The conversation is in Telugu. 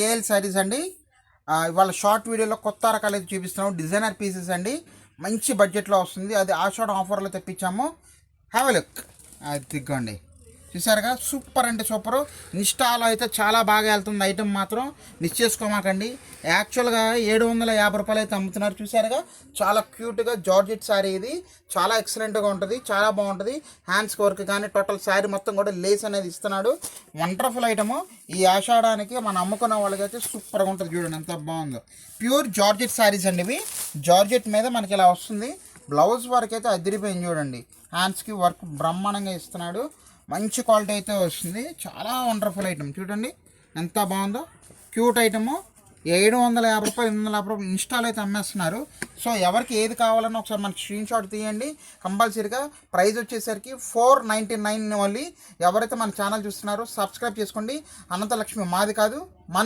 ఏఎల్ శారీస్ అండి. ఇవాళ షార్ట్ వీడియోలో కొత్త రకాలు అయితే చూపిస్తున్నాము. డిజైనర్ పీసెస్ అండి, మంచి బడ్జెట్లో వస్తుంది. అది ఆషాఢ ఆఫర్లో తెప్పించాము. Have a look. అది తిగ్గండి, చూసారుగా, సూపర్ అంటే సూపరు. ఇన్స్టాలో అయితే చాలా బాగా వెళ్తుంది ఐటెం, మాత్రం మిస్ చేసుకోమాకండి. యాక్చువల్గా 750 రూపాయలు అయితే అమ్ముతున్నారు. చూసారుగా, చాలా క్యూట్గా జార్జెట్ శారీ. ఇది చాలా ఎక్సలెంట్గా ఉంటుంది, చాలా బాగుంటుంది. హ్యాండ్స్ వర్క్ కానీ టోటల్ శారీ మొత్తం కూడా లేస్ అనేది ఇస్తున్నాడు. Wonderful item. ఈ ఆషాఢానికి మనం అమ్ముకున్న వాళ్ళకైతే సూపర్గా ఉంటుంది. చూడండి ఎంత బాగుందో. ప్యూర్ జార్జెట్ శారీస్ అండి ఇవి. జార్జెట్ మీద మనకి ఇలా వస్తుంది. బ్లౌజ్ వర్క్ అయితే అదిరిపోయింది చూడండి. హ్యాండ్స్కి వర్క్ బ్రహ్మాండంగా ఇస్తున్నాడు. మంచి క్వాలిటీ అయితే వస్తుంది. చాలా వండర్ఫుల్ ఐటమ్. చూడండి ఎంత బాగుందో, క్యూట్ ఐటము. 750 రూపాయలు, 850 రూపాయలు ఇన్స్టాల్ అయితే అమ్మేస్తున్నారు. సో ఎవరికి ఏది కావాలన్నా ఒకసారి మనకి స్క్రీన్ షాట్ తీయండి కంపల్సరీగా. ప్రైస్ వచ్చేసరికి 499 ఓన్లీ. ఎవరైతే మన ఛానల్ చూస్తున్నారో సబ్స్క్రైబ్ చేసుకోండి. అనంతలక్ష్మి మాది కాదు, మన